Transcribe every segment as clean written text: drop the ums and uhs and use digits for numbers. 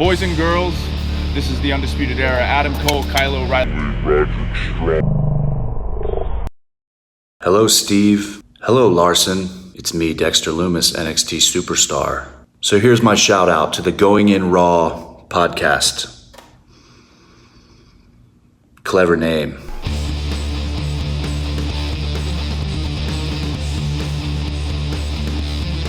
Boys and girls, this is the Undisputed Era. Adam Cole, Kyle O'Reilly. Hello, Steve. Hello, Larson. It's me, Dexter Loomis, NXT Superstar. So here's my shout out to the Going In Raw podcast. Clever name.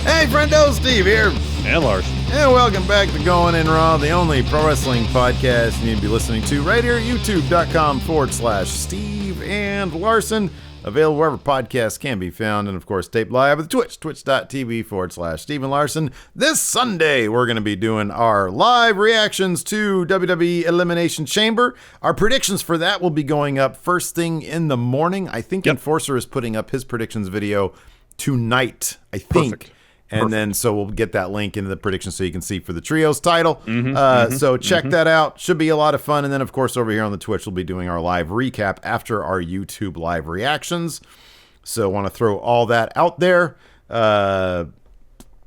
Hey, friendo, Steve here. And Larson. And welcome back to Going In Raw, the only pro wrestling podcast you need to be listening to right here at youtube.com/Steve and Larson. Available wherever podcasts can be found. And of course, taped live at Twitch, twitch.tv/Steve and Larson. This Sunday, we're going to be doing our live reactions to WWE Elimination Chamber. Our predictions for that will be going up first thing in the morning. I think Enforcer is putting up his predictions video tonight, I think. Perfect. And then, so we'll get that link into the prediction so you can see for the trios title. So check that out. Should be a lot of fun. And then, of course, over here on the Twitch, we'll be doing our live recap after our YouTube live reactions. So I want to throw all that out there. Am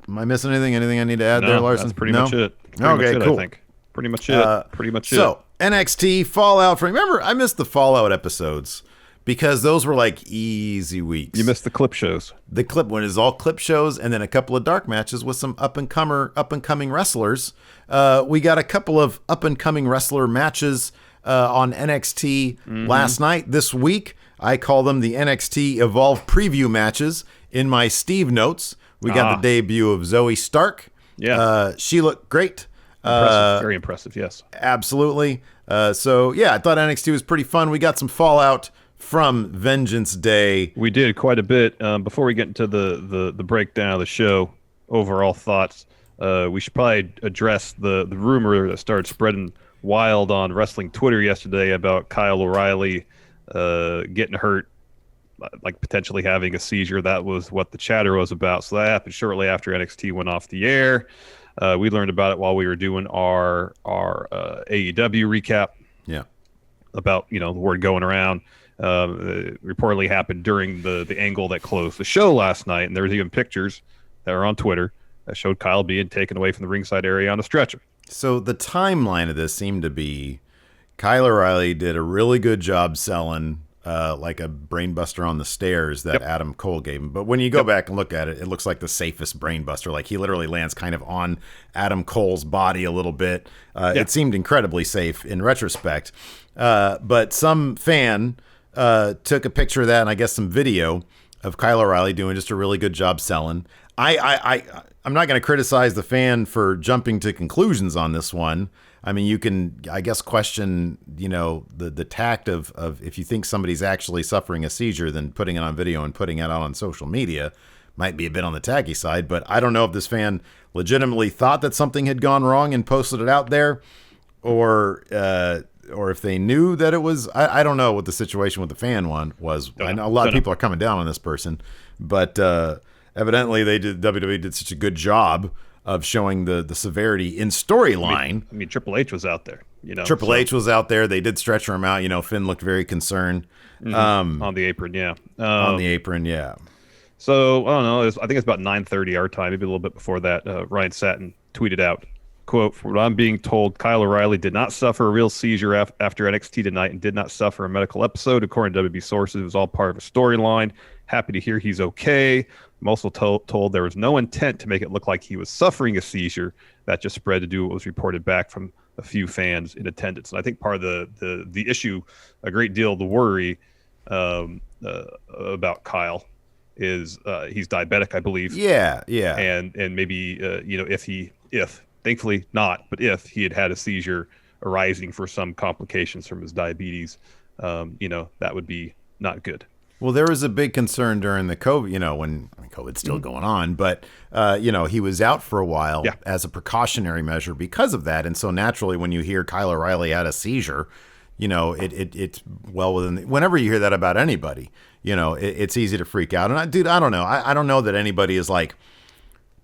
I missing anything? Anything I need to add there, Larson? That's pretty much it. Okay, cool. I think. Pretty much it. So, NXT Fallout. Remember, I missed the Fallout episodes because those were like easy weeks. You missed the clip shows. The clip one is all clip shows, and then a couple of dark matches with some up and coming wrestlers. We got a couple of up and coming wrestler matches on NXT last night. This week, I call them the NXT Evolve preview matches. In my Steve notes, we got the debut of Zoey Stark. Yeah, she looked great. Impressive. Very impressive. Yes, absolutely. So yeah, I thought NXT was pretty fun. We got some Fallout from Vengeance Day. We did quite a bit. Before we get into the breakdown of the show, overall thoughts, we should probably address the rumor that started spreading wild on wrestling Twitter yesterday about Kyle O'Reilly getting hurt, like potentially having a seizure. That was what the chatter was about. So that happened shortly after NXT went off the air. We learned about it while we were doing our AEW recap. Yeah, about the word going around. Reportedly happened during the angle that closed the show last night, and there was even pictures that are on Twitter that showed Kyle being taken away from the ringside area on a stretcher. So the timeline of this seemed to be Kyle O'Reilly did a really good job selling like a brainbuster on the stairs that Adam Cole gave him. But when you go back and look at it, it looks like the safest brainbuster. Like he literally lands kind of on Adam Cole's body a little bit. It seemed incredibly safe in retrospect. But some fan took a picture of that and I guess some video of Kyle O'Reilly doing just a really good job selling. I'm not going to criticize the fan for jumping to conclusions on this one. I mean, you can, I guess, question, the tact of if you think somebody's actually suffering a seizure, then putting it on video and putting it out on social media might be a bit on the tacky side. But I don't know if this fan legitimately thought that something had gone wrong and posted it out there, or if they knew that it was. I don't know what the situation with the fan one was. I know a lot of people are coming down on this person, but evidently WWE did such a good job of showing the severity in storyline. I mean, Triple H was out there. Triple H was out there. They did stretcher him out. Finn looked very concerned. On the apron, yeah. On the apron, yeah. So, I don't know. I think it's about 9:30 our time, maybe a little bit before that. Ryan Satin tweeted out, quote, "From what I'm being told, Kyle O'Reilly did not suffer a real seizure after NXT tonight and did not suffer a medical episode. According to WB sources, it was all part of a storyline. Happy to hear he's okay. I'm also told there was no intent to make it look like he was suffering a seizure. That just spread to do what was reported back from a few fans in attendance." And I think part of the issue, a great deal of the worry about Kyle is he's diabetic, I believe. Yeah. And maybe if thankfully not, but if he had a seizure arising for some complications from his diabetes, that would be not good. Well, there was a big concern during the COVID, when COVID's still going on, but, he was out for a while as a precautionary measure because of that. And so naturally, when you hear Kyle O'Reilly had a seizure, it's well within, whenever you hear that about anybody, it's easy to freak out. And I don't know. I don't know that anybody is like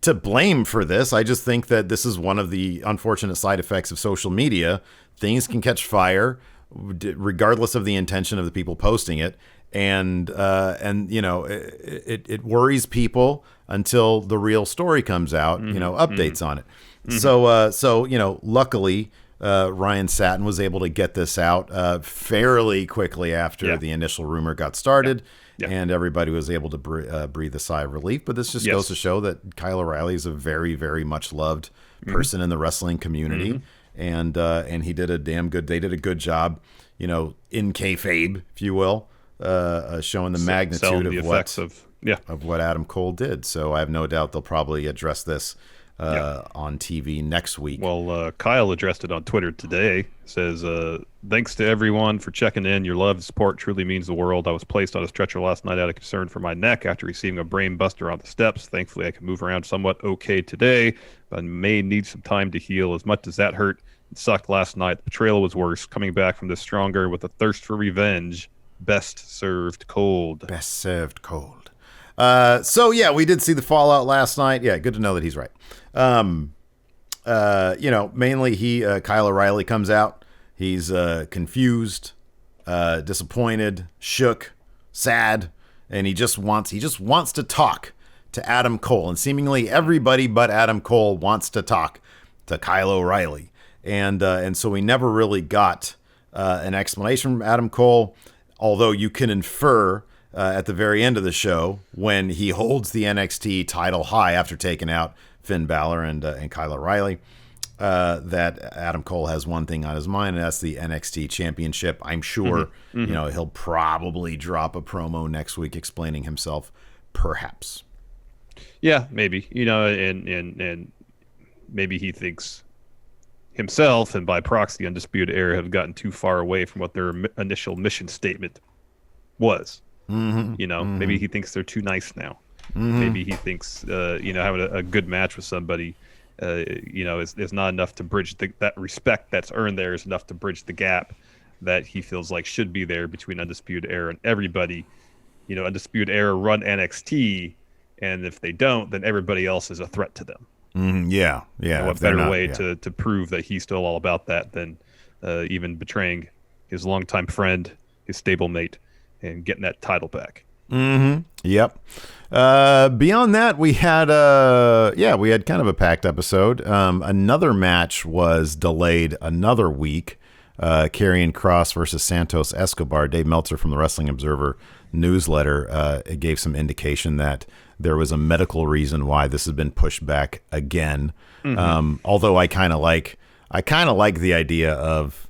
to blame for this. I just think that this is one of the unfortunate side effects of social media. Things can catch fire regardless of the intention of the people posting it. And it worries people until the real story comes out, updates on it. So luckily, Ryan Satin was able to get this out fairly quickly after the initial rumor got started, and everybody was able to breathe a sigh of relief. But this just goes to show that Kyle O'Reilly is a very, very much loved person in the wrestling community, and he did a damn good. They did a good job, in kayfabe, if you will, showing the magnitude of what Adam Cole did. So I have no doubt they'll probably address this on TV next week. Well, Kyle addressed it on Twitter today. Says, thanks to everyone for checking in. Your love and support truly means the world. I was placed on a stretcher last night out of concern for my neck after receiving a brain buster on the steps. Thankfully, I can move around somewhat okay today, but I may need some time to heal. As much as that hurt, it sucked last night. The betrayal was worse. Coming back from this stronger with a thirst for revenge. Best served cold. Best served cold. So yeah, we did see the fallout last night. Yeah, good to know that he's right. Mainly Kyle O'Reilly comes out. He's confused, disappointed, shook, sad, and he just wants to talk to Adam Cole. And seemingly everybody but Adam Cole wants to talk to Kyle O'Reilly. And so we never really got an explanation from Adam Cole, although you can infer at the very end of the show when he holds the NXT title high after taking out Finn Balor and Kyle O'Reilly, that Adam Cole has one thing on his mind, and that's the NXT Championship. I'm sure he'll probably drop a promo next week explaining himself, perhaps. Yeah, maybe. And maybe he thinks himself and by proxy Undisputed Era have gotten too far away from what their initial mission statement was. Maybe he thinks they're too nice now. Maybe he thinks having a good match with somebody is not enough to bridge that respect that's earned there is enough to bridge the gap that he feels like should be there between Undisputed Era and everybody. Undisputed Era run NXT, and if they don't, then everybody else is a threat to them. What better way to prove that he's still all about that than even betraying his longtime friend, his stablemate, and getting that title back. Yep. Beyond that, we had kind of a packed episode. Another match was delayed another week. Karrion Kross versus Santos Escobar. Dave Meltzer from the Wrestling Observer newsletter it gave some indication that there was a medical reason why this has been pushed back again. Although I kind of like the idea of,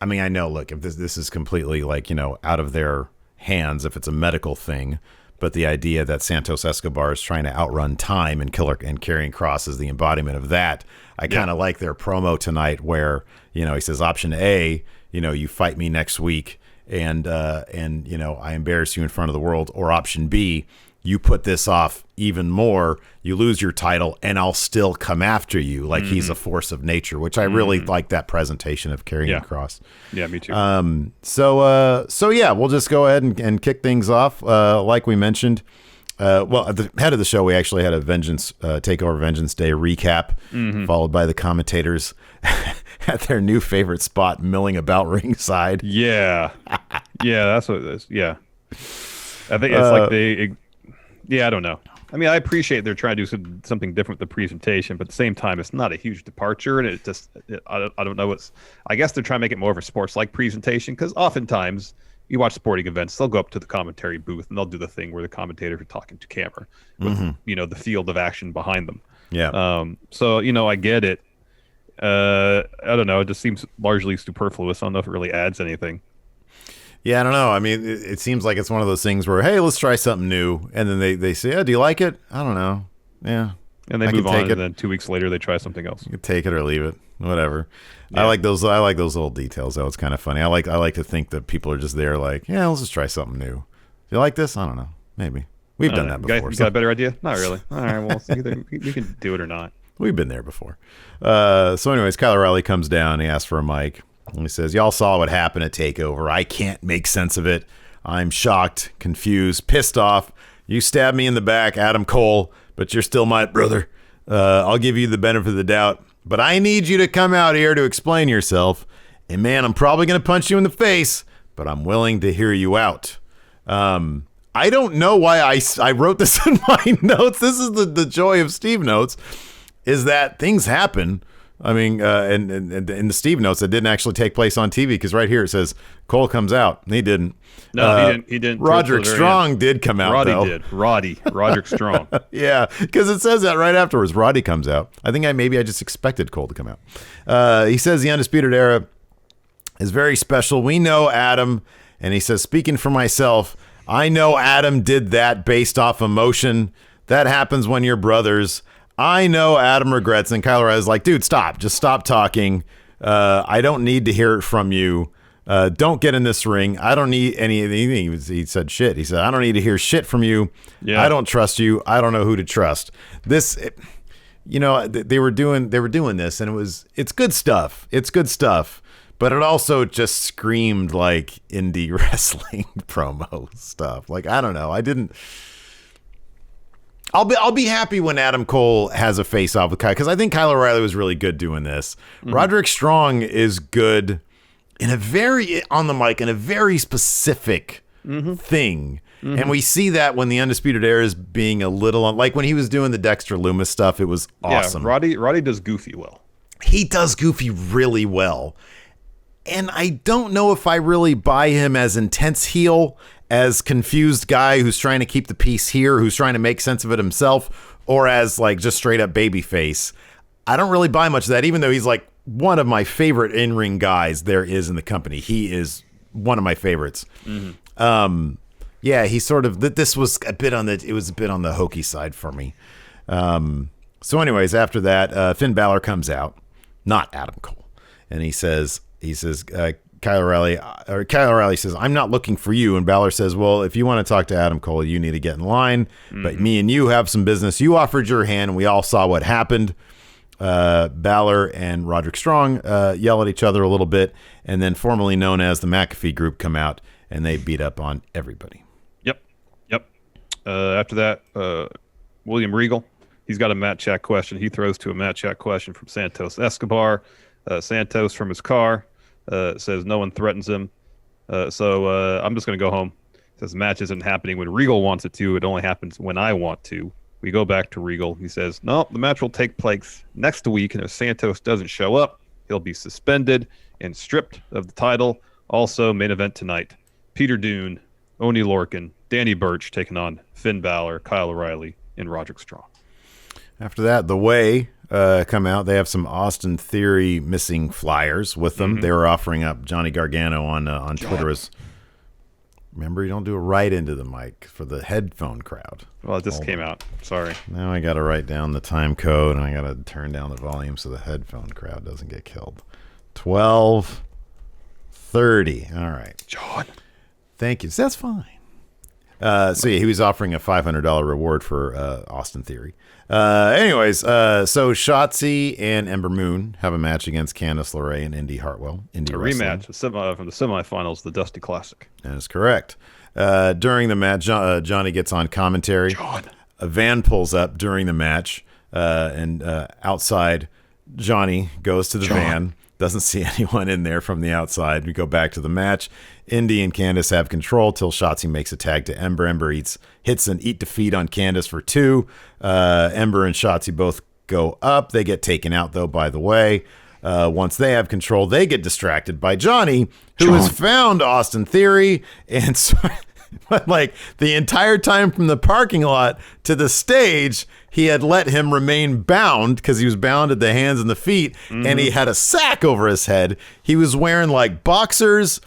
I know, look, if this is completely out of their hands if it's a medical thing, but the idea that Santos Escobar is trying to outrun time and Karrion Kross is the embodiment of that. I kind of like their promo tonight where, he says option A, you fight me next week and I embarrass you in front of the world, or option B, you put this off even more, you lose your title, and I'll still come after you. Like he's a force of nature, which I really like that presentation of Karrion Kross. Yeah, me too. So we'll just go ahead and kick things off. Like we mentioned, at the head of the show, we actually had a Takeover Vengeance Day recap, followed by the commentators at their new favorite spot, milling about ringside. Yeah, that's what it is. Yeah, I think it's like I don't know. I appreciate they're trying to do something different with the presentation, but at the same time, it's not a huge departure, and I don't know. I guess they're trying to make it more of a sports-like presentation, because oftentimes you watch sporting events, they'll go up to the commentary booth and they'll do the thing where the commentators are talking to camera with the field of action behind them. Yeah. So I get it. I don't know. It just seems largely superfluous. I don't know if it really adds anything. Yeah, I don't know. It seems like it's one of those things where, hey, let's try something new. And then they say, do you like it? I don't know. Yeah. And they move on, and then 2 weeks later, they try something else. You can take it or leave it. Whatever. Yeah. I like those little details, though. It's kind of funny. I like to think that people are just there like, yeah, let's just try something new. Do you like this? I don't know. Maybe. We've done that before. You got a better idea? Not really. All right, well, either we can do it or not. We've been there before. So anyways, Kyle O'Reilly comes down. He asks for a mic. And he says, y'all saw what happened at TakeOver. I can't make sense of it. I'm shocked, confused, pissed off. You stabbed me in the back, Adam Cole, but you're still my brother. I'll give you the benefit of the doubt, but I need you to come out here to explain yourself. And man, I'm probably going to punch you in the face, but I'm willing to hear you out. I don't know why I wrote this in my notes. This is the joy of Steve Notes. is that things happen. I mean, and in the Steve notes, it didn't actually take place on TV because right here it says Cole comes out. He didn't. No, he didn't. Roderick Strong did come out. Roderick Strong. Yeah, because it says that right afterwards. Roddy comes out. I think maybe I just expected Cole to come out. He says the Undisputed Era is very special. We know Adam, and he says, speaking for myself, I know Adam did that based off emotion. That happens when you're brothers. I know Adam regrets, and Kyle O'Reilly's like, dude, stop. Just stop talking. I don't need to hear it from you. Don't get in this ring. I don't need anything. He said shit. He said, I don't need to hear shit from you. Yeah. I don't trust you. I don't know who to trust. They were doing this, and it's good stuff. It's good stuff. But it also just screamed like indie wrestling promo stuff. Like, I don't know. I'll be happy when Adam Cole has a face-off with Kyle, because I think Kyle O'Reilly was really good doing this. Mm-hmm. Roderick Strong is good on the mic in a very specific thing. Mm-hmm. And we see that when the Undisputed Era is being a little like when he was doing the Dexter Lumis stuff, it was awesome. Yeah, Roddy does Goofy well. He does Goofy really well. And I don't know if I really buy him as intense heel, as confused guy who's trying to keep the peace here, who's trying to make sense of it himself, or as like just straight up babyface. I don't really buy much of that, even though he's like one of my favorite in-ring guys there is in the company. He is one of my favorites. Mm-hmm. Yeah, he sort of, this was a bit on the hokey side for me. So anyways, after that, Finn Balor comes out, not Adam Cole. And he says, Kyle O'Reilly says, I'm not looking for you. And Balor says, well, if you want to talk to Adam Cole, you need to get in line. Mm-hmm. But me and you have some business. You offered your hand, and we all saw what happened. Balor and Roderick Strong yell at each other a little bit, and then formerly known as the McAfee Group come out, and they beat up on everybody. Yep. After that, William Regal, he's got a Matt Chat question. He throws to a Matt Chat question from Santos Escobar. Santos from his car says no one threatens him. So I'm just going to go home. Says the match isn't happening when Regal wants it to. It only happens when I want to. We go back to Regal. He says, no, the match will take place next week. And if Santos doesn't show up, he'll be suspended and stripped of the title. Also, main event tonight, Peter Dunne, Oney Lorcan, Danny Burch taking on Finn Balor, Kyle O'Reilly, and Roderick Strong. After that, The Way come out. They have some Austin Theory missing flyers with them. Mm-hmm. They were offering up Johnny Gargano on Twitter as, remember, you don't do it right into the mic for the headphone crowd. Well, it just came out. Sorry. Now I got to write down the time code, and I got to turn down the volume so the headphone crowd doesn't get killed. 12:30. All right. John. Thank you. That's fine. So yeah, he was offering a $500 reward for Austin Theory. Anyways, so Shotzi and Ember Moon have a match against Candice LeRae and Indy Hartwell. A rematch from the semifinals, the Dusty Classic. That is correct. During the match, Johnny gets on commentary. A van pulls up during the match, and outside, Johnny goes to the van. Doesn't see anyone in there from the outside. We go back to the match. Indy and Candice have control till Shotzi makes a tag to Ember. Ember hits an eat defeat on Candice for 2. Ember and Shotzi both go up. They get taken out, though, by the way. Once they have control, they get distracted by Johnny, who has found Austin Theory. And so, like, the entire time from the parking lot to the stage, he had let him remain bound because he was bound at the hands and the feet, and he had a sack over his head. He was wearing, like, boxers,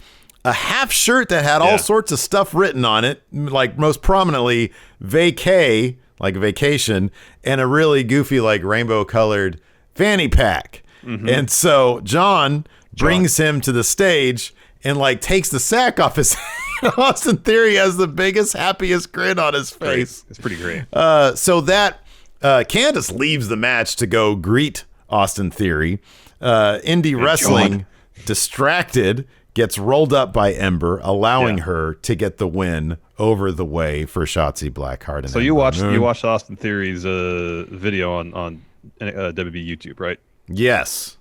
a half shirt that had all sorts of stuff written on it, like most prominently vacay, like vacation, and a really goofy, like rainbow-colored fanny pack. Mm-hmm. And so John brings him to the stage and like takes the sack off his head. Austin Theory has the biggest, happiest grin on his face. It's pretty great. So that Candice leaves the match to go greet Austin Theory. Indie Wrestling, distracted, gets rolled up by Ember, allowing her to get the win over The Way for Shotzi Blackheart. And so you watched Austin Theory's video on WB YouTube, right? Yes.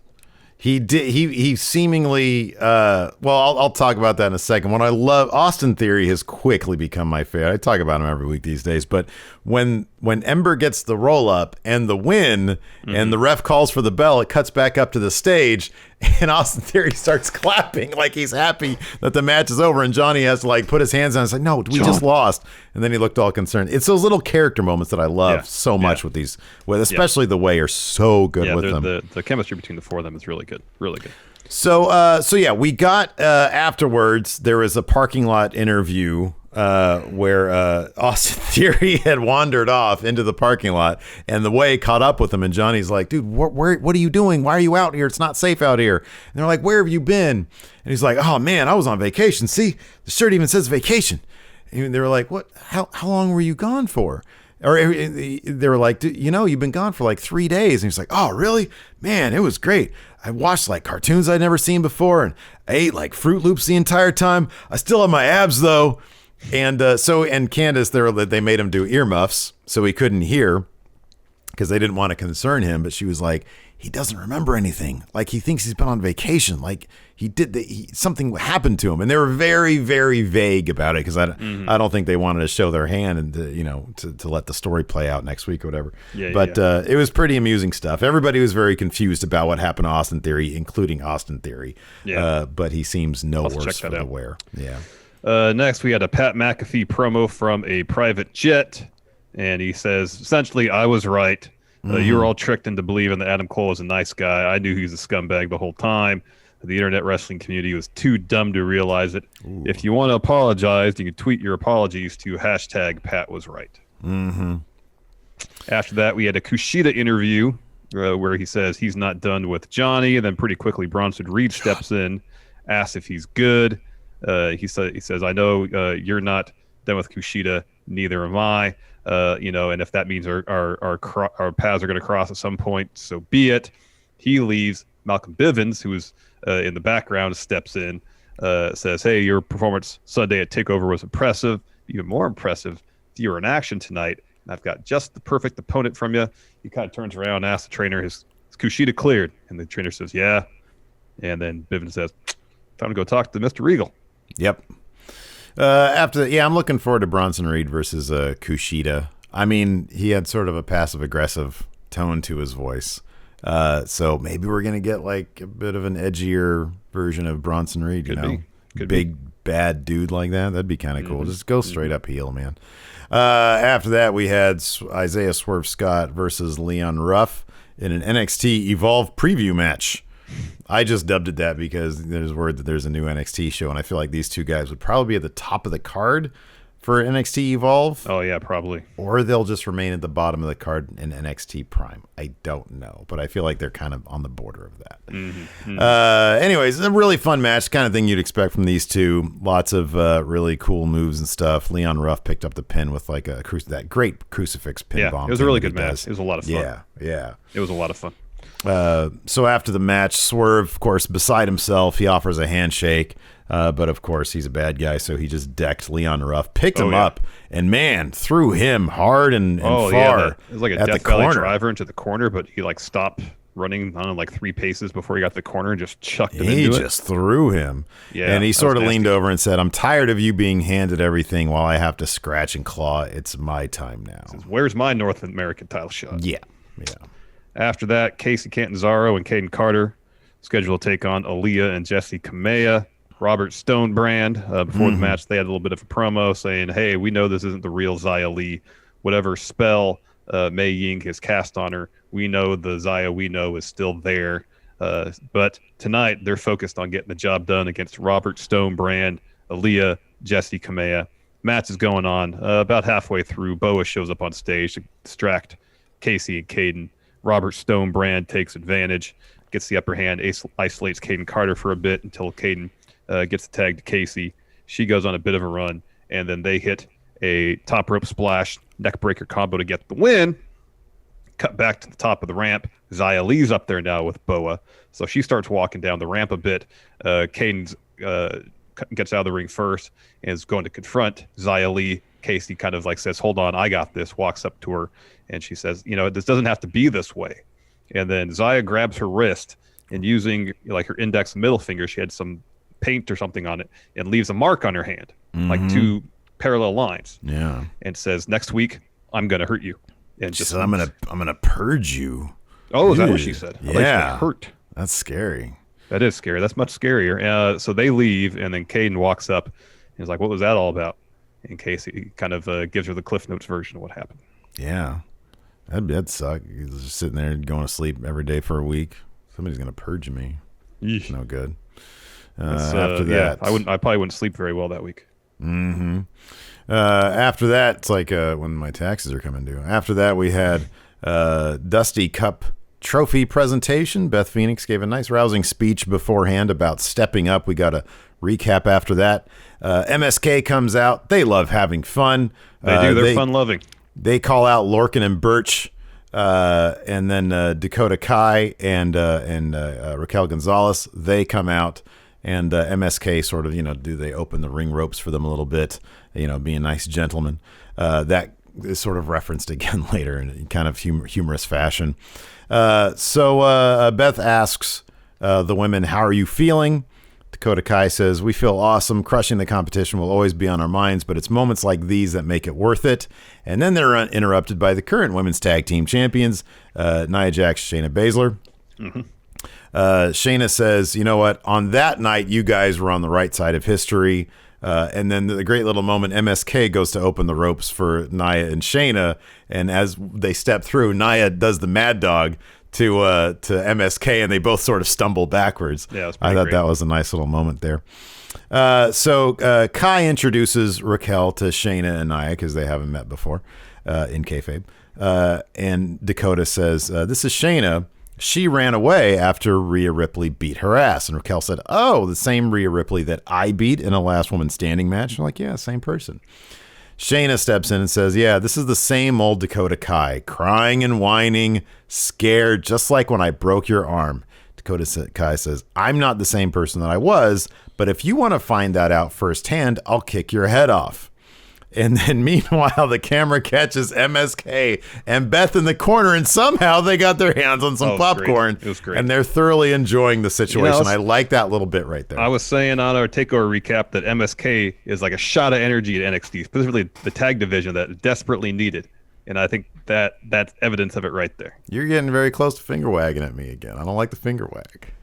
He did. He seemingly. I'll talk about that in a second. What I love, Austin Theory has quickly become my favorite. I talk about him every week these days. But when Ember gets the roll up and the win, and the ref calls for the bell, it cuts back up to the stage, and Austin Theory starts clapping like he's happy that the match is over, and Johnny has to like put his hands on. It's like, no, we just lost, and then he looked all concerned. It's those little character moments that I love so much with these, especially the way are so good with them. The chemistry between the four of them is really good, really good. So we got afterwards. There was a parking lot interview where Austin Theory had wandered off into the parking lot, and the way caught up with him. And Johnny's like, "Dude, what are you doing? Why are you out here? It's not safe out here." And they're like, "Where have you been?" And he's like, "Oh man, I was on vacation. See, the shirt even says vacation." And they were like, "What? How long were you gone for?" Or they were like, you've been gone for like 3 days. And he's like, "Oh, really? Man, it was great. I watched like cartoons I'd never seen before, and I ate like Fruit Loops the entire time. I still have my abs though." And and Candace, they made him do earmuffs so he couldn't hear because they didn't want to concern him. But she was like, he doesn't remember anything. Like he thinks he's been on vacation. Like something happened to him. And they were very, very vague about it because I don't think they wanted to show their hand and to let the story play out next week or whatever. It was pretty amusing stuff. Everybody was very confused about what happened to Austin Theory, including Austin Theory. But he seems no worse for the wear. Yeah. Next, we had a Pat McAfee promo from a private jet, and he says, essentially, "I was right. You were all tricked into believing that Adam Cole was a nice guy. I knew he was a scumbag the whole time. The internet wrestling community was too dumb to realize it. Ooh. If you want to apologize, you can tweet your apologies to #PatWasRight." After that, we had a Kushida interview where he says he's not done with Johnny, and then pretty quickly Bronson Reed steps in, asks if he's good. He says, "I know you're not done with Kushida, neither am I. And if that means our paths are going to cross at some point, so be it." He leaves. Malcolm Bivens, who is in the background, steps in, says, "Hey, your performance Sunday at TakeOver was impressive. Even more impressive, you were in action tonight, and I've got just the perfect opponent from you." He kind of turns around and asks the trainer, "Is Kushida cleared?" And the trainer says, "Yeah." And then Bivens says, "Time to go talk to Mr. Regal." Yep. After that, I'm looking forward to Bronson Reed versus Kushida. I mean, he had sort of a passive-aggressive tone to his voice. So maybe we're going to get like a bit of an edgier version of Bronson Reed, Could big, bad dude like that. That'd be kind of cool. Just go straight up heel, man. After that, we had Isaiah Swerve Scott versus Leon Ruff in an NXT Evolve preview match. I just dubbed it that because there's word that there's a new NXT show, and I feel like these two guys would probably be at the top of the card for NXT Evolve. Oh, yeah, probably. Or they'll just remain at the bottom of the card in NXT Prime. I don't know, but I feel like they're kind of on the border of that. Anyways, a really fun match, kind of thing you'd expect from these two. Lots of really cool moves and stuff. Leon Ruff picked up the pin with like that great crucifix pin bomb. It was a really good match. It was a lot of fun. Yeah. It was a lot of fun. So after the match, Swerve, of course, beside himself, he offers a handshake. But of course, he's a bad guy, so he just decked Leon Ruff, picked him up, and man, threw him hard and far. It was like a Death Valley driver into the corner, but he like stopped running on like 3 paces before he got to the corner and just chucked him into it. He just threw him. Yeah, and he sort of leaned over and said, "I'm tired of you being handed everything while I have to scratch and claw. It's my time now." Says, "Where's my North American title shot?" Yeah. After that, Kacy Catanzaro and Kayden Carter scheduled to take on Aaliyah and Jessie Kamea. Robert Stonebrand, before the match, they had a little bit of a promo saying, "Hey, we know this isn't the real Xia Li. Whatever spell Mei Ying has cast on her, we know the Xia we know is still there. But tonight, they're focused on getting the job done against Robert Stonebrand, Aaliyah, Jessie Kamea." Match is going on. About halfway through, Boa shows up on stage to distract Kacy and Kayden. Robert Stonebrand takes advantage, gets the upper hand, isolates Kayden Carter for a bit until Kayden gets the tag to Kacy. She goes on a bit of a run, and then they hit a top rope splash, neck breaker combo to get the win. Cut back to the top of the ramp. Xia Li's up there now with Boa. So she starts walking down the ramp a bit. Kayden gets out of the ring first and is going to confront Xia Li. Kacy kind of like says, "Hold on, I got this," walks up to her, and she says, "This doesn't have to be this way." And then Xia grabs her wrist, and using like her index and middle finger, she had some paint or something on it, and leaves a mark on her hand, like 2 parallel lines. Yeah. And says, "Next week, I'm gonna hurt you. And She said, I'm gonna purge you. Oh, is that what she said? Yeah. Hurt. That's scary. That is scary. That's much scarier. So they leave, and then Kayden walks up. And he's like, what was that all about? And Kacy kind of gives her the Cliff Notes version of what happened. Yeah. That'd suck. You're just sitting there going to sleep every day for a week. Somebody's going to purge me. Yeesh. No good. After that. Yeah, I probably wouldn't sleep very well that week. Mm-hmm. After that, it's like when my taxes are coming due. After that, we had Dusty Cup trophy presentation. Beth Phoenix gave a nice rousing speech beforehand about stepping up. We got a recap after that. MSK comes out. They love having fun. They do. They're fun-loving. They call out Lorcan and Burch, and then Dakota Kai and Raquel Gonzalez. They come out, and MSK sort of, they open the ring ropes for them a little bit, being nice gentlemen. That is sort of referenced again later in kind of humorous fashion. So Beth asks the women, how are you feeling? Dakota Kai says, we feel awesome. Crushing the competition will always be on our minds, but it's moments like these that make it worth it. And then they're interrupted by the current women's tag team champions, Nia Jax, Shayna Baszler. Mm-hmm. Shayna says, you know what? On that night, you guys were on the right side of history. And then the great little moment, MSK goes to open the ropes for Nia and Shayna. And as they step through, Nia does the mad dog to MSK, and they both sort of stumble backwards. Yeah, I thought that was a nice little moment there. So Kai introduces Raquel to Shayna and Nia because they haven't met before in kayfabe. And Dakota says, this is Shayna. She ran away after Rhea Ripley beat her ass. And Raquel said, oh, the same Rhea Ripley that I beat in a last woman standing match. I'm like, yeah, same person. Shayna steps in and says, yeah, this is the same old Dakota Kai, crying and whining, scared, just like when I broke your arm. Dakota Kai says, I'm not the same person that I was, but if you want to find that out firsthand, I'll kick your head off. And then meanwhile, the camera catches MSK and Beth in the corner, and somehow they got their hands on some popcorn. It was great. And they're thoroughly enjoying the situation. I like that little bit right there. I was saying on our takeover recap that MSK is like a shot of energy at NXT, specifically the tag division that desperately needed. And I think that's evidence of it right there. You're getting very close to finger wagging at me again. I don't like the finger wag.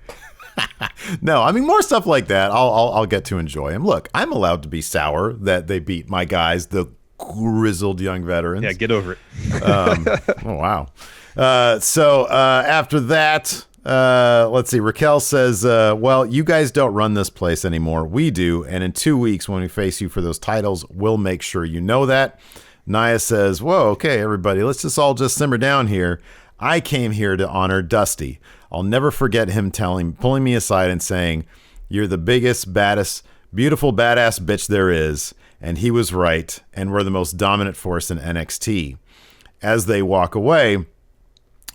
No, I mean, more stuff like that I'll get to enjoy. And look, I'm allowed to be sour that they beat my guys, the grizzled young veterans. Yeah, get over it. Oh, wow. So after that, let's see. Raquel says, well, you guys don't run this place anymore. We do. And in 2 weeks, when we face you for those titles, we'll make sure you know that. Nia says, whoa, okay, everybody, let's just all simmer down here. I came here to honor Dusty. I'll never forget him pulling me aside and saying, you're the biggest, baddest, beautiful, badass bitch there is. And he was right. And we're the most dominant force in NXT. As they walk away,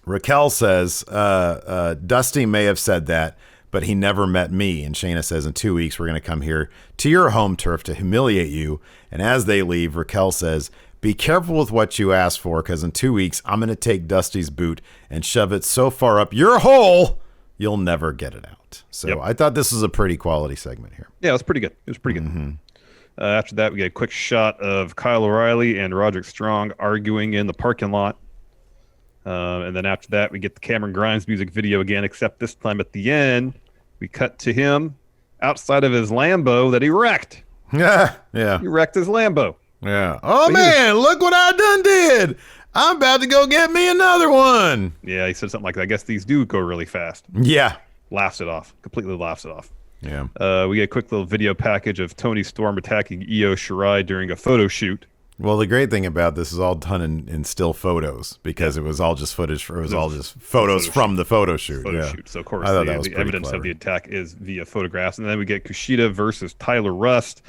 Raquel says, Dusty may have said that, but he never met me. And Shayna says, in 2 weeks, we're going to come here to your home turf to humiliate you. And as they leave, Raquel says, be careful with what you ask for, because in 2 weeks, I'm going to take Dusty's boot and shove it so far up your hole, you'll never get it out. So yep. I thought this was a pretty quality segment here. Yeah, it was pretty good. It was pretty good. After that, we get a quick shot of Kyle O'Reilly and Roderick Strong arguing in the parking lot. And then after that, we get the Cameron Grimes music video again, except this time at the end, we cut to him outside of his Lambo that he wrecked. Yeah. He wrecked his Lambo. Yeah. Oh, man, look what I done did. I'm about to go get me another one. Yeah, he said something like that. I guess these do go really fast. Yeah. Laughs it off. Completely laughs it off. Yeah. We get a quick little video package of Toni Storm attacking Io Shirai during a photo shoot. Well, the great thing about this is all done in still photos, because it was all just footage. It was all just photos from the photo shoot. So, of course, the evidence of the attack is via photographs. And then we get Kushida versus Tyler Rust.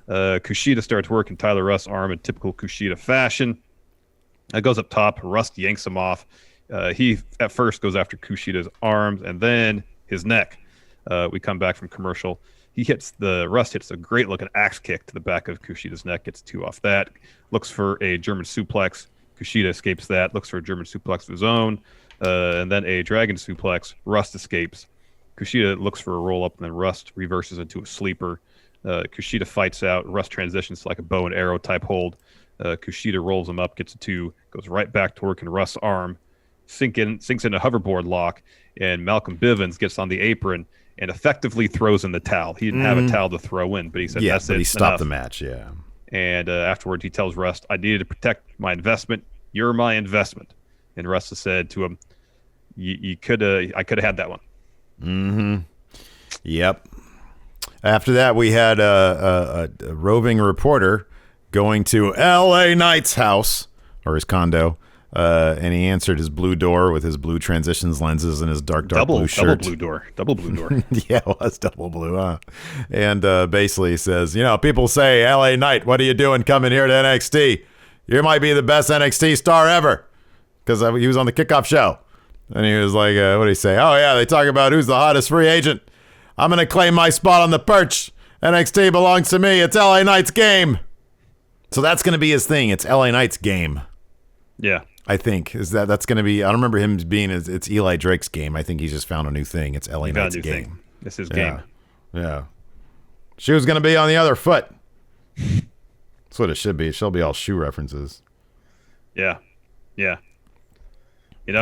Kushida starts working Tyler Rust's arm in typical Kushida fashion. It goes up top. Rust yanks him off. He at first goes after Kushida's arms and then his neck. We come back from commercial. Rust hits a great looking axe kick to the back of Kushida's neck. Gets 2 off that. Looks for a German suplex. Kushida escapes that. Looks for a German suplex of his own. And then a dragon suplex. Rust escapes. Kushida looks for a roll up, and then Rust reverses into a sleeper. Kushida fights out. Rust transitions to like a bow and arrow type hold. Kushida rolls him up, gets a 2, goes right back to working Ruff's arm, sinks in a hoverboard lock, and Malcolm Bivens gets on the apron and effectively throws in the towel. He didn't have a towel to throw in, but he said, that's it. He stopped the match, yeah. And afterwards, he tells Russ, I needed to protect my investment. You're my investment. And Russ said to him, I could have had that one. Mm-hmm. Yep. After that, we had a roving reporter going to L.A. Knight's house, or his condo, and he answered his blue door with his blue transitions lenses and his dark blue shirt. Double blue door. Yeah, it was double blue, huh? And basically says, people say, L.A. Knight, what are you doing coming here to NXT? You might be the best NXT star ever. Because he was on the kickoff show. And he was like, what did he say? Oh, yeah, they talk about who's the hottest free agent. I'm going to claim my spot on the perch. NXT belongs to me. It's LA Knight's game. So that's going to be his thing. It's LA Knight's game. Yeah. I think. That's going to be, I don't remember him being, it's Eli Drake's game. I think he's just found a new thing. It's LA Knight's game. It's his game. Yeah. She was going to be on the other foot. That's what it should be. It should be all shoe references. Yeah. Yeah.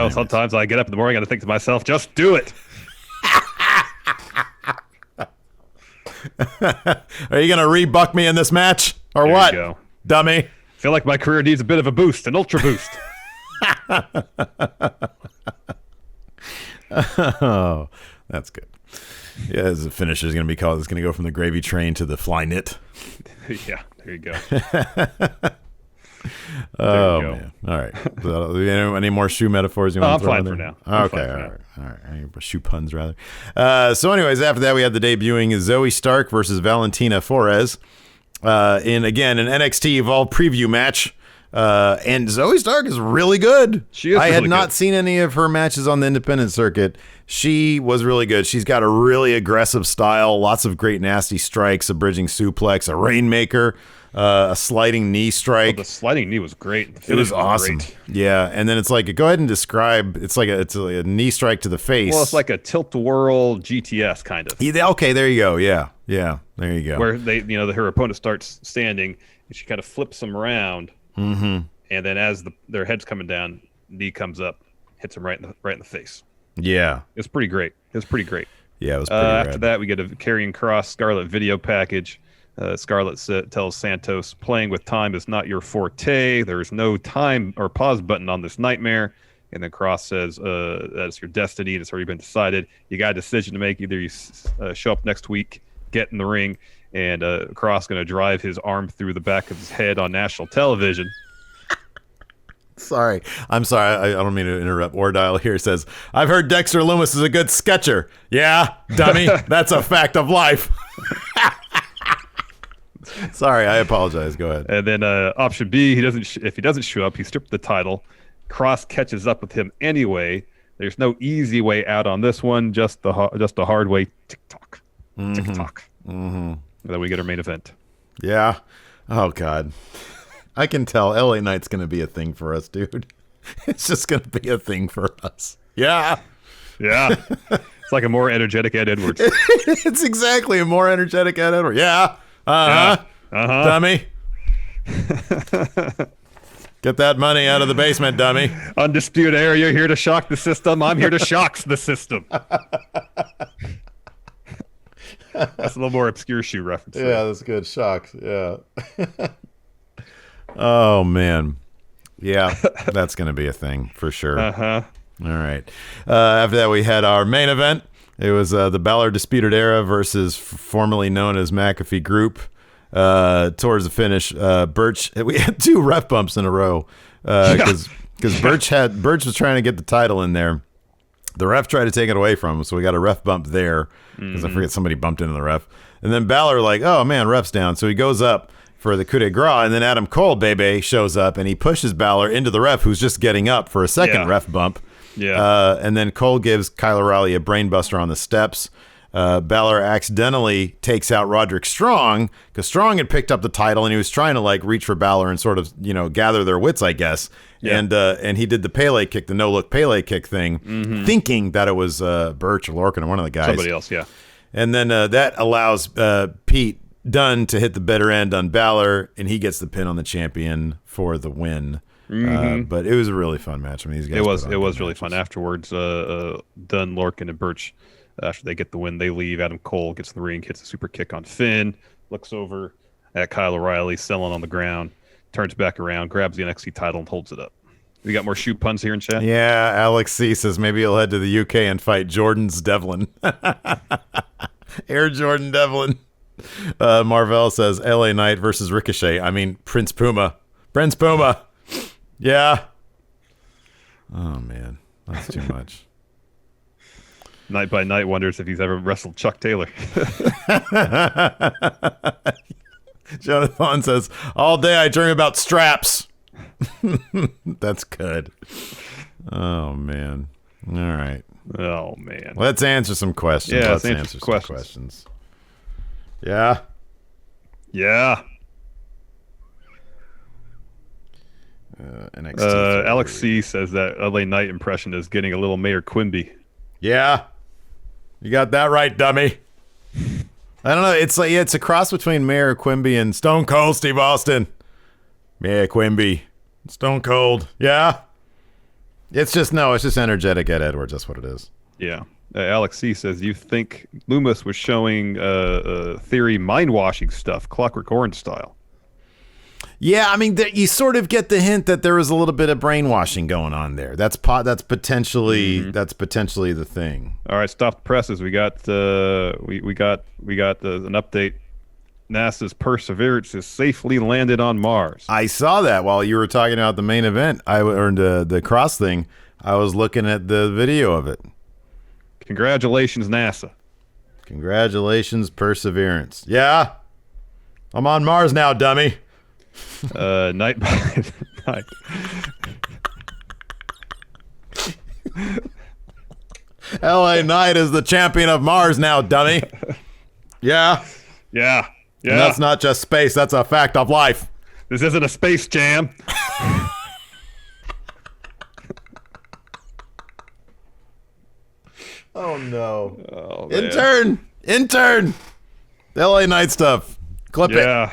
Sometimes I get up in the morning and I think to myself, just do it. Are you going to rebuck me in this match? Or there what? You go. Dummy. I feel like my career needs a bit of a boost, an ultra boost. Oh, that's good. Yeah, as the finish is going to be called, it's going to go from the gravy train to the fly knit. Yeah, there you go. Oh, man. All right. So, any more shoe metaphors you want to throw in there? I'm fine for now. Okay, all right. Any shoe puns, rather. So anyways, after that, we had the debuting of Zoey Stark versus Valentina Forez in an NXT Evolve preview match. And Zoey Stark is really good. She is I had really not good. seen any of her matches on the independent circuit. She was really good. She's got a really aggressive style, lots of great nasty strikes, a bridging suplex, a rainmaker, a sliding knee strike. The sliding knee was great. It was awesome. Great. Yeah, and then it's like, go ahead and describe. It's like a knee strike to the face. Well, it's like a tilt-a-whirl GTS kind of. Yeah, okay, there you go. Yeah, there you go. Where her opponent starts standing and she kind of flips them around, and then as their head's coming down, knee comes up, hits them right in the face. Yeah, it's pretty great. Yeah, it was pretty After rad. That, we get a Karrion Kross Scarlett video package. Scarlett tells Santos, playing with time is not your forte. There's no time or pause button on this nightmare. And then Kross says, that's your destiny. It's already been decided. You got a decision to make. Either you show up next week, get in the ring, and Kross going to drive his arm through the back of his head on national television. Sorry. I'm sorry. I don't mean to interrupt. Wardial here says, I've heard Dexter Lumis is a good sketcher. Yeah, dummy. That's a fact of life. Sorry, I apologize. Go ahead. And then option B, if he doesn't show up, he stripped the title. Kross catches up with him anyway. There's no easy way out on this one, just the hard way. Tick-tock. Tick-tock. And then we get our main event. Yeah. Oh, God. I can tell LA Knight's going to be a thing for us, dude. It's just going to be a thing for us. Yeah. Yeah. It's like a more energetic Ed Edwards. It's exactly a more energetic Ed Edwards. Yeah. Dummy. Get that money out of the basement, dummy. Undisputed Era, you're here to shock the system. I'm here to shock the system. That's a little more obscure shoe reference. Yeah, that's good. Shocks. Yeah. Oh, man. Yeah, that's going to be a thing for sure. All right. After that, we had our main event. It was the Balor Disputed Era versus formerly known as McAfee Group. Towards the finish, Burch. We had 2 ref bumps in a row because Burch was trying to get the title in there. The ref tried to take it away from him, so we got a ref bump there because I forget somebody bumped into the ref. And then Balor oh man, ref's down, so he goes up for the coup de grace, and then Adam Cole, baby, shows up and he pushes Balor into the ref, who's just getting up for a second ref bump. Yeah. And then Cole gives Kyle O'Reilly a brainbuster on the steps. Balor accidentally takes out Roderick Strong because Strong had picked up the title and he was trying to reach for Balor and sort of gather their wits, I guess. Yeah. And he did the Pele kick, the no look Pele kick thing, thinking that it was Burch or Lorcan or one of the guys. Somebody else, yeah. And then that allows Pete Dunne to hit the better end on Balor, and he gets the pin on the champion for the win. But it was a really fun match. I mean, these guys it was really fun. Afterwards, Dunne, Lorcan, and Burch, after they get the win, they leave. Adam Cole gets in the ring, hits a super kick on Finn, looks over at Kyle O'Reilly, selling on the ground, turns back around, grabs the NXT title, and holds it up. We got more shoe puns here in chat? Yeah, Alex C says maybe he'll head to the UK and fight Jordan's Devlin. Air Jordan Devlin. Marvell says LA Knight versus Ricochet. I mean, Prince Puma. Prince Puma. Yeah. Oh, man. That's too much. Night by Night wonders if he's ever wrestled Chuck Taylor. Jonathan says, all day I dream about straps. That's good. Oh, man. All right. Oh, man. Let's answer some questions. Yeah, let's answer some questions. Yeah. Yeah. NXT. Alex C says that LA Knight impression is getting a little Mayor Quimby. Yeah. You got that right, dummy. I don't know. It's like it's a cross between Mayor Quimby and Stone Cold Steve Austin. Mayor Quimby. Stone Cold. Yeah. It's just energetic Ed Edwards. That's what it is. Yeah. Alex C says, you think Loomis was showing Theory mind-washing stuff, Clockwork Orange style? Yeah, I mean, you sort of get the hint that there was a little bit of brainwashing going on there. That's potentially the thing. All right, stop the presses. We got we got an update. NASA's Perseverance is safely landed on Mars. I saw that while you were talking about the main event. I earned the Kross thing. I was looking at the video of it. Congratulations, NASA. Congratulations, Perseverance. Yeah, I'm on Mars now, dummy. Night by night. LA Knight is the champion of Mars now, dummy. Yeah. Yeah. Yeah. And that's not just space, that's a fact of life. This isn't a space jam. Oh no. Oh, Intern. The LA Knight stuff. Clip it. Yeah.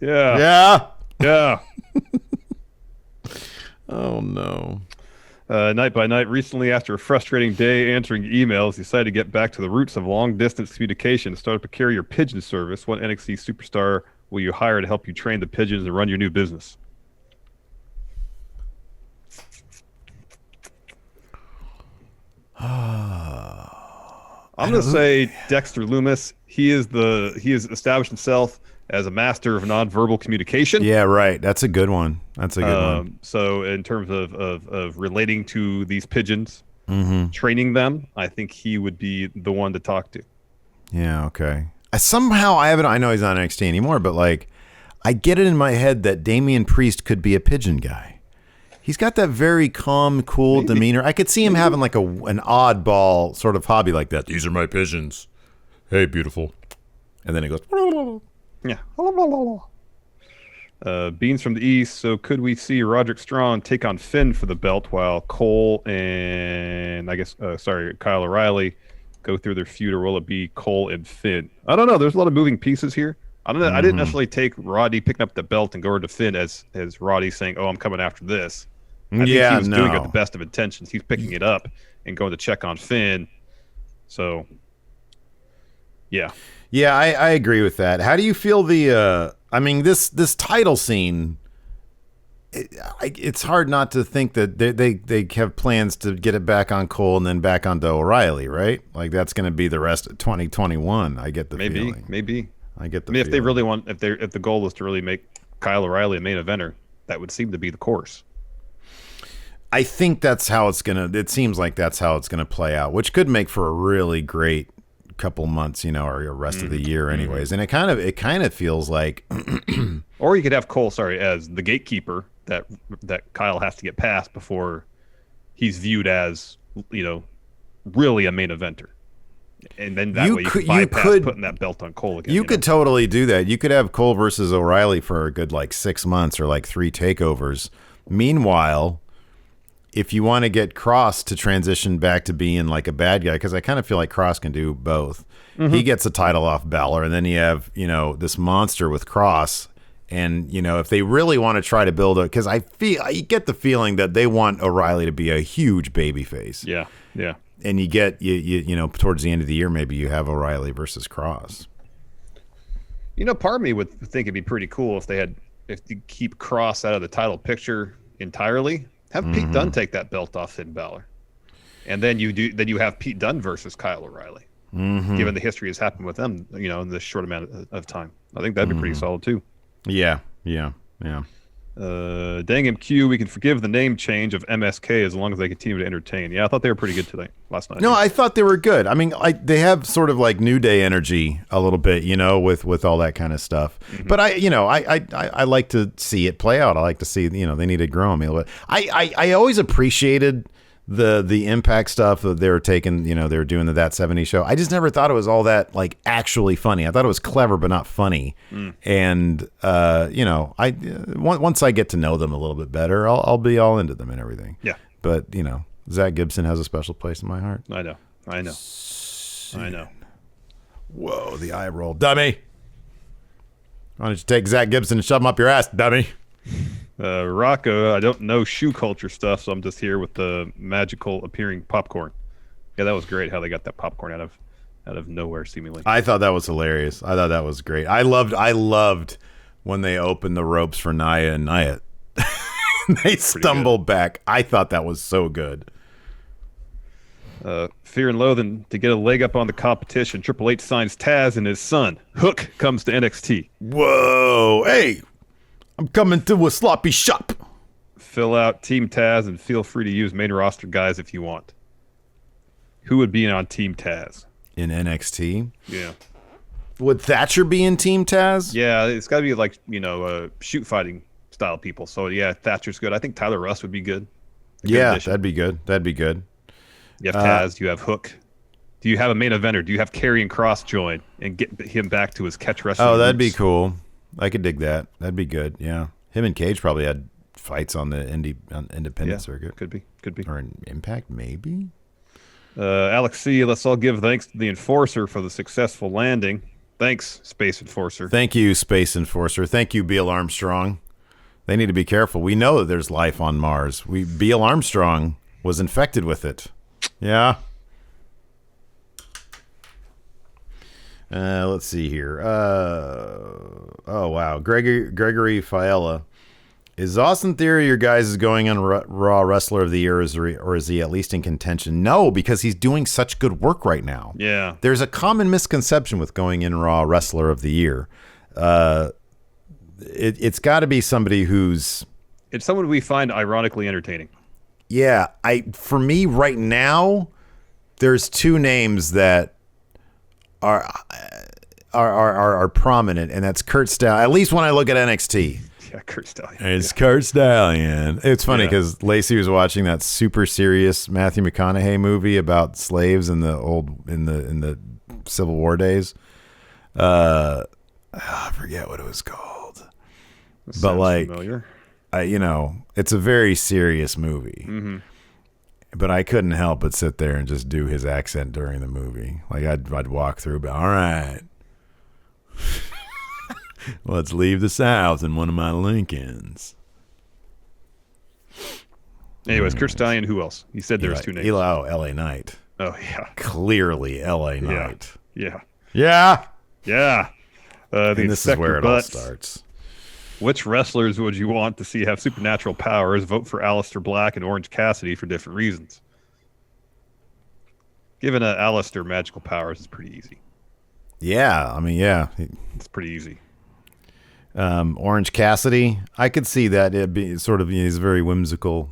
Yeah. Yeah. Oh no. Night by Night, recently after a frustrating day answering emails, decided to get back to the roots of long-distance communication and start up a carrier pigeon service. What NXT superstar will you hire to help you train the pigeons and run your new business? I'm going to say Dexter Loomis. He has established himself as a master of nonverbal communication. Yeah, right. That's a good one. One. So in terms of relating to these pigeons, training them, I think he would be the one to talk to. Yeah, okay. I know he's not NXT anymore, but like, I get it in my head that Damian Priest could be a pigeon guy. He's got that very calm, cool demeanor. I could see him having like an oddball sort of hobby like that. These are my pigeons. Hey, beautiful. And then he goes... Yeah. Beans from the East. So could we see Roderick Strong take on Finn for the belt while Cole and Kyle O'Reilly go through their feud, or will it be Cole and Finn? I don't know. There's a lot of moving pieces here. I don't know. I didn't necessarily take Roddy picking up the belt and go over to Finn as Roddy saying, "Oh, I'm coming after this." I think he was doing it with the best of intentions. He's picking it up and going to check on Finn. So, yeah. Yeah, I agree with that. How do you feel this title scene? It's hard not to think that they have plans to get it back on Cole and then back onto O'Reilly, right? Like that's going to be the rest of 2021. I get the feeling. Maybe. I get the. If they really want, if the goal is to really make Kyle O'Reilly a main eventer, that would seem to be the course. I think that's how it's gonna. It seems like that's how it's gonna play out, which could make for a really great couple months, or the rest of the year, anyways. And it kind of feels like, or you could have Cole, as the gatekeeper that Kyle has to get past before he's viewed as really a main eventer. And then that way you could bypass putting that belt on Cole again. You could totally do that. You could have Cole versus O'Reilly for a good 6 months or 3 takeovers. Meanwhile, if you want to get Kross to transition back to being like a bad guy, because I kind of feel like Kross can do both. He gets the title off Balor, and then you have, this monster with Kross. And, if they really want to try to build it, because I get the feeling that they want O'Reilly to be a huge babyface. Yeah, yeah. And you get, towards the end of the year, maybe you have O'Reilly versus Kross. Part of me would think it'd be pretty cool if you keep Kross out of the title picture entirely. Have Pete Dunne take that belt off Finn Balor, and then you have Pete Dunne versus Kyle O'Reilly. Given the history has happened with them, in this short amount of time, I think that'd be pretty solid too. Yeah. Dang MQ, we can forgive the name change of MSK as long as they continue to entertain. Yeah, I thought they were pretty good today last night. No, I thought they were good. I mean, they have sort of like New Day energy a little bit, with all that kind of stuff. But I like to see it play out. I like to see, they need to grow them a little bit. I always appreciated the Impact stuff that they were taking, they were doing the That 70 show. I just never thought it was all that like actually funny. I thought it was clever but not funny. And once I get to know them a little bit better, I'll be all into them and everything. Yeah. But Zach Gibson has a special place in my heart. I know. Whoa, the eye roll, dummy. Why don't you take Zach Gibson and shove him up your ass, dummy? Rocco, I don't know shoe culture stuff, so I'm just here with the magical appearing popcorn. Yeah, that was great how they got that popcorn out of nowhere, seemingly. I thought that was hilarious. I thought that was great. I loved when they opened the ropes for Nia and Nia. They stumbled back. I thought that was so good. Fear and Loathing, to get a leg up on the competition, Triple H signs Taz and his son. Hook comes to NXT. Whoa, hey, I'm coming to a sloppy shop. Fill out Team Taz and feel free to use main roster guys if you want. Who would be on Team Taz? In NXT? Yeah. Would Thatcher be in Team Taz? Yeah, it's got to be like, shoot fighting style people. So, yeah, Thatcher's good. I think Tyler Russ would be good. Yeah, that'd be good. You have Taz, you have Hook. Do you have a main eventer? Do you have Karrion Kross join and get him back to his catch wrestling? Oh, that'd roots? be cool. I could dig that. That'd be good. Yeah, him and Cage probably had fights on the independent circuit. Could be. Or an Impact, maybe. Alex C. Let's all give thanks to the Enforcer for the successful landing. Thanks, Space Enforcer. Thank you, Space Enforcer. Thank you, Beal Armstrong. They need to be careful. We know that there's life on Mars. Beal Armstrong was infected with it. Yeah. Let's see here. Oh, wow. Gregory Fiella. Is Austin Theory your guys going on Raw Wrestler of the Year, or is he at least in contention? No, because he's doing such good work right now. Yeah. There's a common misconception with going in Raw Wrestler of the Year. It's got to be somebody who's... It's someone we find ironically entertaining. Yeah. For me right now, there's two names that are prominent, and that's Kurt Stallion. At least when I look at NXT. Yeah, Kurt Stallion. It's Kurt Stallion. It's funny because Lacey was watching that super serious Matthew McConaughey movie about slaves in the Civil War days. I forget what it was called. But like, familiar. It's a very serious movie. Mm-hmm. But I couldn't help but sit there and just do his accent during the movie. Like I'd walk through, but all right. Let's leave the South in one of my Lincolns. Anyways, Kurt Stallion, who else? You said there was two names. LA Knight. Oh, yeah. Clearly LA Knight. Yeah. Yeah. And this is where it all starts. Which wrestlers would you want to see have supernatural powers? Vote for Aleister Black and Orange Cassidy for different reasons. Given Aleister magical powers, it's pretty easy. Yeah, I mean, yeah. It's pretty easy. Orange Cassidy, I could see that it be sort of, he's a very whimsical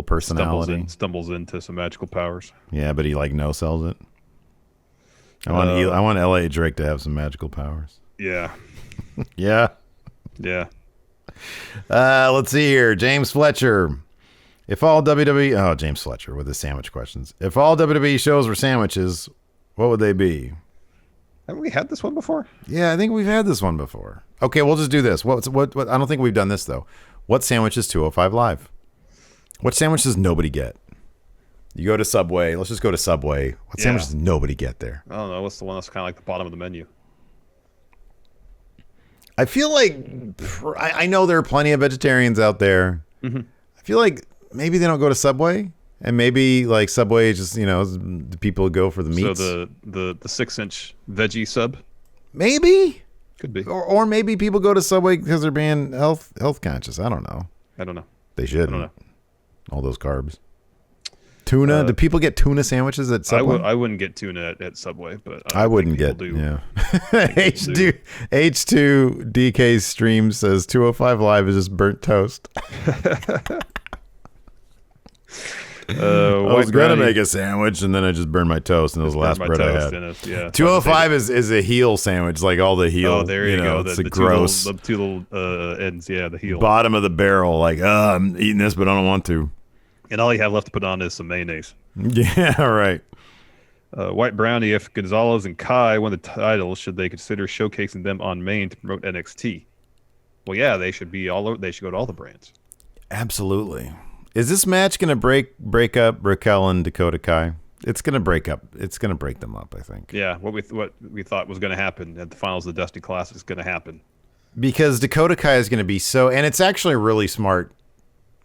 personality. Stumbles into some magical powers. Yeah, but he like no sells it. I want LA Drake to have some magical powers. Yeah. Yeah. Let's see here. James Fletcher. If all WWE... James Fletcher with his sandwich questions. If all WWE shows were sandwiches, what would they be? Haven't we had this one before? Yeah, I think we've had this one before. Okay, we'll just do this. What I don't think we've done this, though. What sandwich is 205 Live? What sandwich does nobody get? You go to Subway. Let's just go to Subway. What sandwich does nobody get there? I don't know. What's the one that's kind of like the bottom of the menu? I feel like I know there are plenty of vegetarians out there. Mm-hmm. I feel like maybe they don't go to Subway, and maybe like Subway is just the people go for the meats. So the 6-inch veggie sub. Maybe Could be. or maybe people go to Subway because they're being health conscious. I don't know. I don't know. They should. I don't know. All those carbs. Tuna? Do people get tuna sandwiches at Subway? I wouldn't get tuna at Subway, but I wouldn't get. do. Yeah. H2 DK stream says 205 Live is just burnt toast. I was gonna make a sandwich and then I just burned my toast and it was the last bread I had. 205 is a heel sandwich, like all the heel. Oh, there you go. It's The gross. two little ends. Yeah, the heel. Bottom of the barrel. Like, I'm eating this, but I don't want to. And all you have left to put on is some mayonnaise. Yeah, right. White Brownie, if Gonzalez and Kai win the titles, should they consider showcasing them on main to promote NXT? Well, yeah, they should be all over. They should go to all the brands. Absolutely. Is this match going to break up Raquel and Dakota Kai? It's going to break up. It's going to break them up, I think. Yeah, what we thought was going to happen at the finals of the Dusty Classic is going to happen. Because Dakota Kai is going to be so, and it's actually really smart.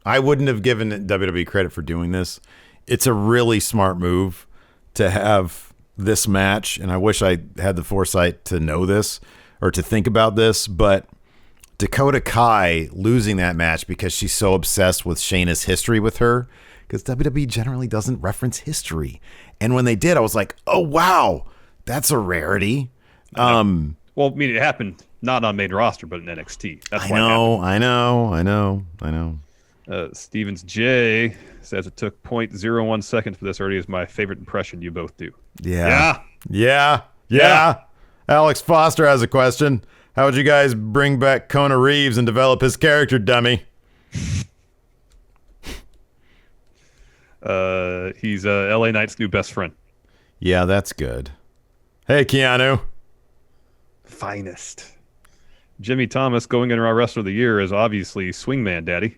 I wouldn't have given WWE credit for doing this. It's a really smart move to have this match, and I wish I had the foresight to know this or to think about this, but Dakota Kai losing that match because she's so obsessed with Shayna's history with her, because WWE generally doesn't reference history. And when they did, I was like, oh, wow, that's a rarity. Well, I mean, it happened not on main roster, but in NXT. That's why I know. Stevens J says it took 0.01 seconds for this already is my favorite impression. You both do. Yeah. Alex Foster has a question. How would you guys bring back Kona Reeves and develop his character, dummy? He's LA Knight's new best friend. Yeah, that's good. Hey, Keanu. Finest. Jimmy Thomas going in Raw Wrestler of the Year is obviously Swingman Daddy.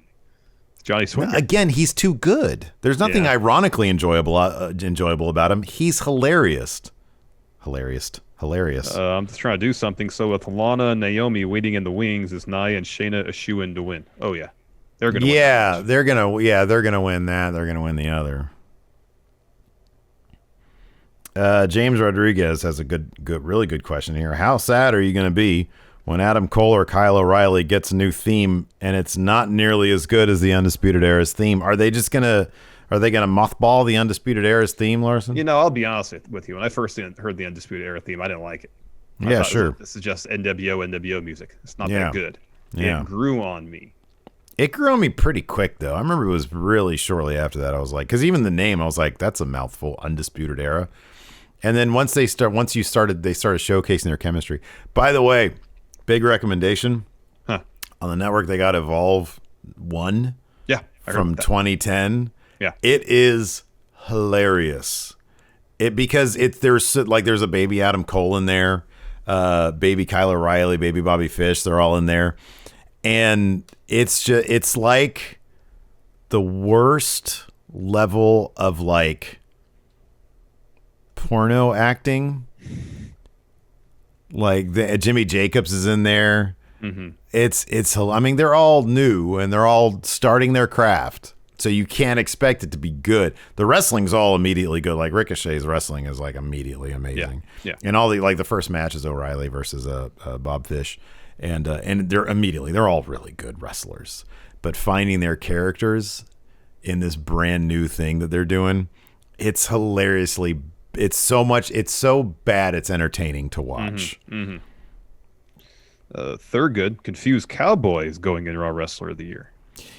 Johnny Swingman. Again, he's too good. There's nothing ironically enjoyable about him. He's hilarious. I'm just trying to do something. So with Lana and Naomi waiting in the wings, is Nia and Shayna a shoo-in to win? Oh yeah, they're gonna. Yeah, win they're gonna win that. They're gonna win the other. James Rodriguez has a really good question here. How sad are you gonna be when Adam Cole or Kyle O'Reilly gets a new theme and it's not nearly as good as the Undisputed Era's theme? Are they gonna mothball the Undisputed Era's theme, Larson? I'll be honest with you. When I first heard the Undisputed Era theme, I didn't like it. Yeah, sure. This is just NWO music. It's not that good. Yeah. It grew on me. It grew on me pretty quick, though. I remember it was really shortly after that. I was like, because even the name, I was like, that's a mouthful, Undisputed Era. And then once they started showcasing their chemistry. By the way, big recommendation. On the network, they got Evolve 1 from 2010. Yeah. It is hilarious. There's a baby Adam Cole in there, baby Kyle O'Reilly, baby Bobby Fish, they're all in there. And it's like the worst level of like porno acting. Like Jimmy Jacobs is in there. Mm-hmm. I mean, they're all new and they're all starting their craft. So you can't expect it to be good. The wrestling's all immediately good. Like Ricochet's wrestling is like immediately amazing. Yeah. And all the first match is O'Reilly versus Bob Fish, and they're all really good wrestlers. But finding their characters in this brand new thing that they're doing, it's hilariously. It's so bad it's entertaining to watch. Mm-hmm. Thurgood, Confused Cowboy is going in Raw Wrestler of the Year.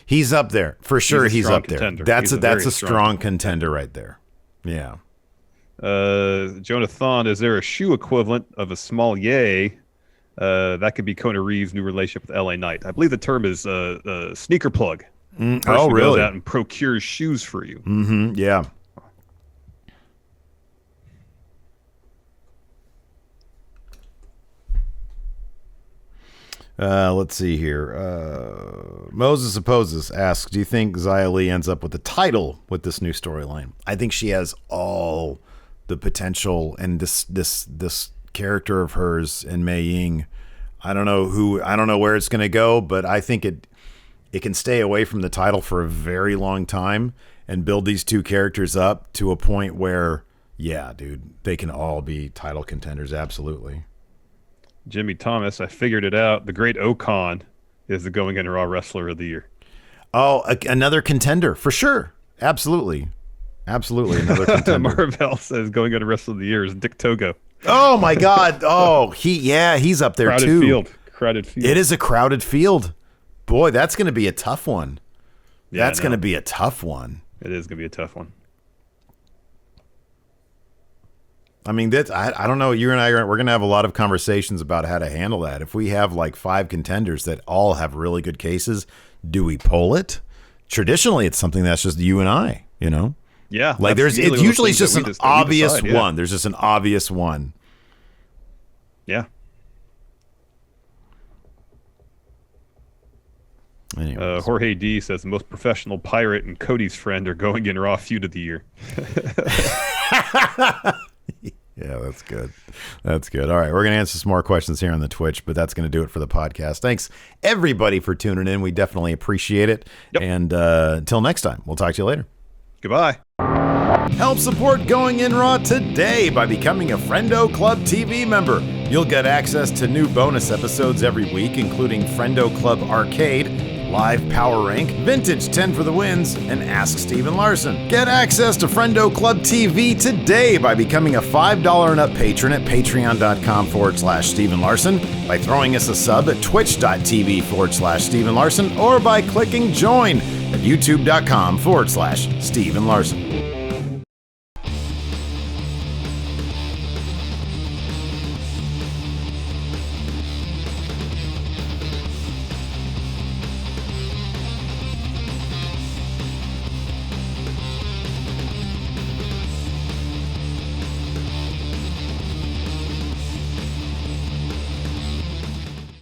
He's up there for sure. He's up contender. there. That's a strong contender right there. Yeah. Jonathan, is there a shoe equivalent of a small yay? That could be Kona Reeves' new relationship with LA Knight. I believe the term is sneaker plug. Oh, really? Goes out and procures shoes for you. Mm-hmm. Yeah. Let's see here. Moses Opposes asks, do you think Xia Li ends up with the title with this new storyline? I think she has all the potential, and this character of hers in Mei Ying, I don't know where it's going to go, but I think it can stay away from the title for a very long time and build these two characters up to a point where, yeah, dude, they can all be title contenders. Absolutely. Jimmy Thomas, I figured it out. The Great Ocon is the Going In Raw Wrestler of the Year. Oh, another contender for sure. Absolutely. Another contender. Marvel says Going In Wrestler of the Year is Dick Togo. Oh my God. Oh, he's up there too. Crowded field. It is a crowded field. Boy, that's going to be a tough one. Yeah, that's going to be a tough one. It is going to be a tough one. I mean, I don't know. You and we're going to have a lot of conversations about how to handle that. If we have like 5 contenders that all have really good cases, do we poll it? Traditionally, it's something that's just you and I, you know? Yeah. Like it's usually just an obvious one. There's just an obvious one. Yeah. Anyways. Jorge D says the most professional pirate and Cody's friend are Going In Raw Feud of the Year. Yeah, that's good. That's good. All right, we're going to answer some more questions here on the Twitch, but that's going to do it for the podcast. Thanks, everybody, for tuning in. We definitely appreciate it. Yep. And until next time, we'll talk to you later. Goodbye. Help support Going In Raw today by becoming a Friendo Club TV member. You'll get access to new bonus episodes every week, including Friendo Club Arcade, Live Power Rank, Vintage 10 for the Wins, and Ask Steve and Larson. Get access to Friendo Club TV today by becoming a $5 and up patron at patreon.com/Steve and Larson, by throwing us a sub at twitch.tv/Steve and Larson, or by clicking join at youtube.com/Steve and Larson.